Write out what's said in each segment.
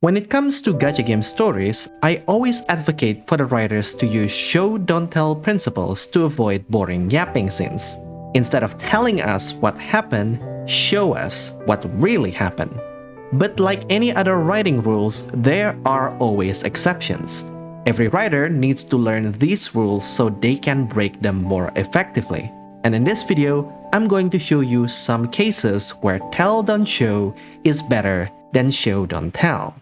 When it comes to gacha game stories, I always advocate for the writers to use show-don't-tell principles to avoid boring yapping scenes. Instead of telling us what happened, show us what really happened. But like any other writing rules, there are always exceptions. Every writer needs to learn these rules so they can break them more effectively. And in this video, I'm going to show you some cases where tell don't show is better than show don't tell.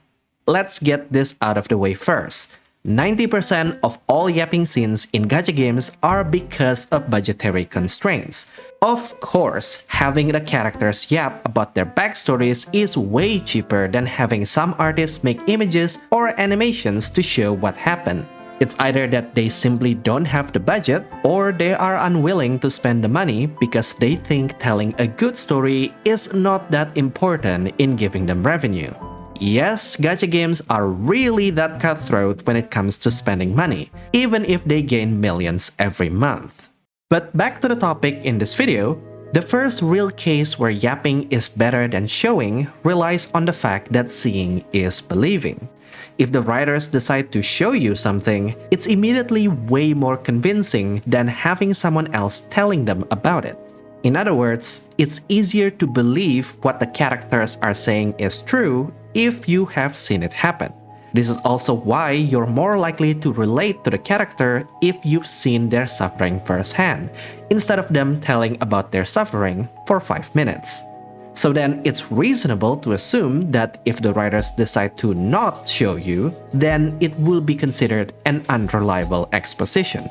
Let's get this out of the way first. 90% of all yapping scenes in gacha games are because of budgetary constraints. Of course, having the characters yap about their backstories is way cheaper than having some artists make images or animations to show what happened. It's either that they simply don't have the budget, or they are unwilling to spend the money because they think telling a good story is not that important in giving them revenue. Yes, gacha games are really that cutthroat when it comes to spending money, even if they gain millions every month. But back to the topic in this video, the first real case where yapping is better than showing relies on the fact that seeing is believing. If the writers decide to show you something, it's immediately way more convincing than having someone else telling them about it. In other words, it's easier to believe what the characters are saying is true if you have seen it happen. This is also why you're more likely to relate to the character if you've seen their suffering firsthand, instead of them telling about their suffering for 5 minutes. So then it's reasonable to assume that if the writers decide to not show you, then it will be considered an unreliable exposition.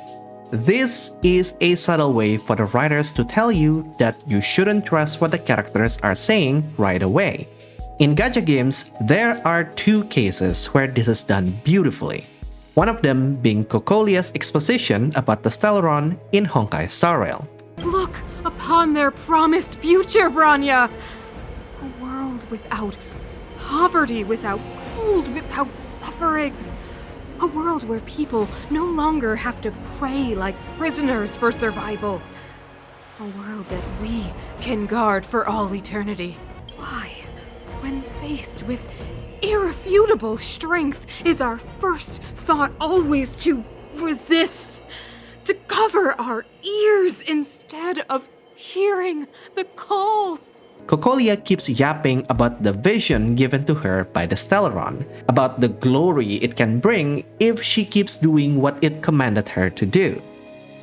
This is a subtle way for the writers to tell you that you shouldn't trust what the characters are saying right away. In gacha games, there are 2 cases where this is done beautifully. One of them being Cocolia's exposition about the Stellaron in Honkai Star Rail. Look upon their promised future, Branya! A world without poverty, without cold, without suffering. A world where people no longer have to pray like prisoners for survival. A world that we can guard for all eternity. Why, when faced with irrefutable strength, is our first thought always to resist? To cover our ears instead of hearing the call? Cocolia keeps yapping about the vision given to her by the Stellaron, about the glory it can bring if she keeps doing what it commanded her to do.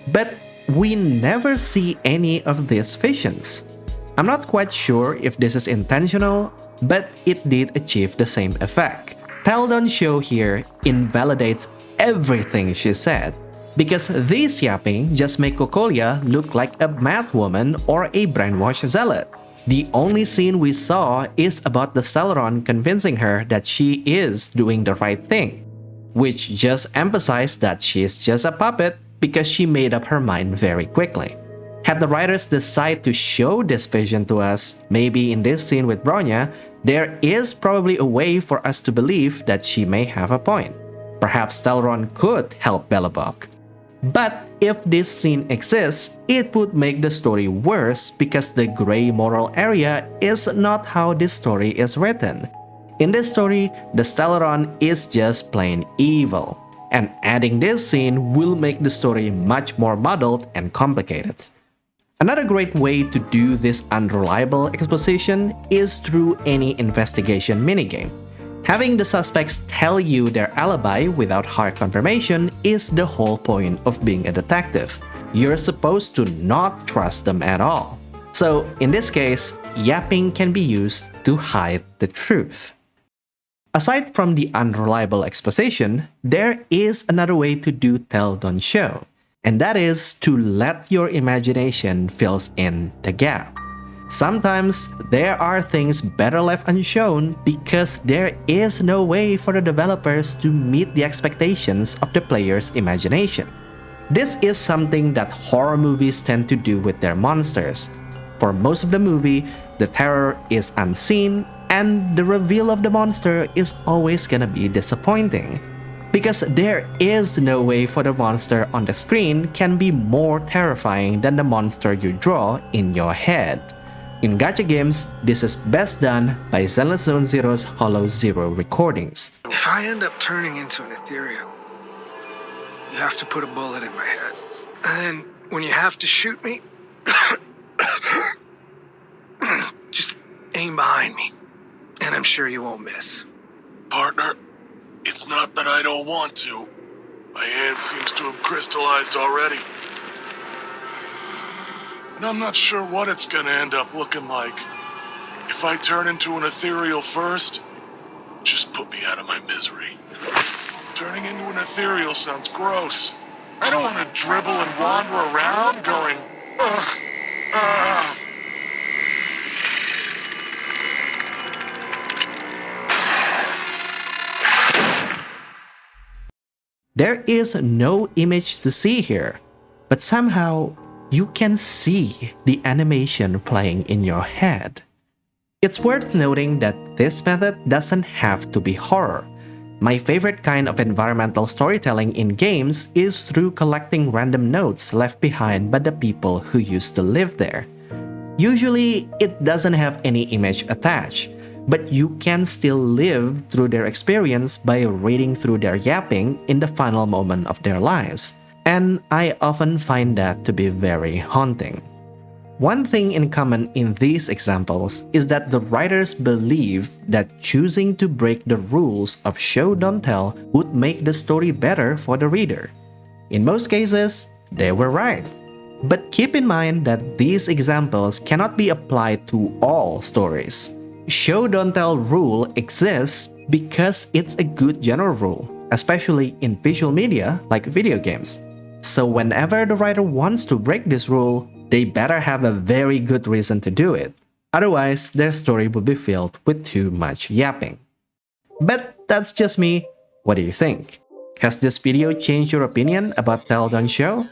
But we never see any of these visions. I'm not quite sure if this is intentional, but it did achieve the same effect. Tell don't show here invalidates everything she said, because this yapping just make Cocolia look like a mad woman or a brainwashed zealot. The only scene we saw is about the Stellaron convincing her that she is doing the right thing, which just emphasized that she is just a puppet because she made up her mind very quickly. Had the writers decide to show this vision to us, maybe in this scene with Bronya, there is probably a way for us to believe that she may have a point. Perhaps Stellaron could help Belobog. But if this scene exists, it would make the story worse because the gray moral area is not how this story is written. In this story, the Stellaron is just plain evil, and adding this scene will make the story much more muddled and complicated. Another great way to do this unreliable exposition is through any investigation minigame. Having the suspects tell you their alibi without hard confirmation is the whole point of being a detective. You're supposed to not trust them at all. So in this case, yapping can be used to hide the truth. Aside from the unreliable exposition, there is another way to do tell don't show, and that is to let your imagination fill in the gap. Sometimes there are things better left unshown because there is no way for the developers to meet the expectations of the player's imagination. This is something that horror movies tend to do with their monsters. For most of the movie, the terror is unseen and the reveal of the monster is always gonna be disappointing. Because there is no way for the monster on the screen can be more terrifying than the monster you draw in your head. In gacha games, this is best done by Zenless Zone Zero's Hollow Zero recordings. If I end up turning into an ethereal, you have to put a bullet in my head. And then when you have to shoot me, just aim behind me. And I'm sure you won't miss. Partner, it's not that I don't want to. My hand seems to have crystallized already. And I'm not sure what it's gonna end up looking like. If I turn into an ethereal first, just put me out of my misery. Turning into an ethereal sounds gross. I don't want to dribble and wander around going, ugh, ugh. There is no image to see here, but somehow you can see the animation playing in your head. It's worth noting that this method doesn't have to be horror. My favorite kind of environmental storytelling in games is through collecting random notes left behind by the people who used to live there. Usually, it doesn't have any image attached, but you can still live through their experience by reading through their yapping in the final moment of their lives, and I often find that to be very haunting. One thing in common in these examples is that the writers believe that choosing to break the rules of show don't tell would make the story better for the reader. In most cases, they were right. But keep in mind that these examples cannot be applied to all stories. Show don't tell rule exists because it's a good general rule, especially in visual media like video games. So whenever the writer wants to break this rule, they better have a very good reason to do it. Otherwise, their story would be filled with too much yapping. But that's just me. What do you think? Has this video changed your opinion about Tell Don't Show?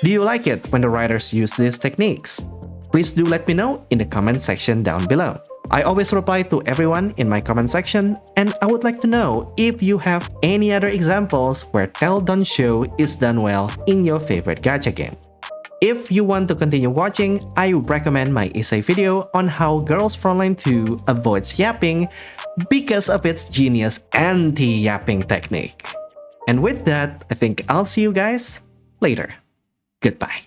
Do you like it when the writers use these techniques? Please do let me know in the comment section down below. I always reply to everyone in my comment section, and I would like to know if you have any other examples where Tell Don't Show is done well in your favorite gacha game. If you want to continue watching, I recommend my essay video on how Girls Frontline 2 avoids yapping because of its genius anti-yapping technique. And with that, I think I'll see you guys later. Goodbye.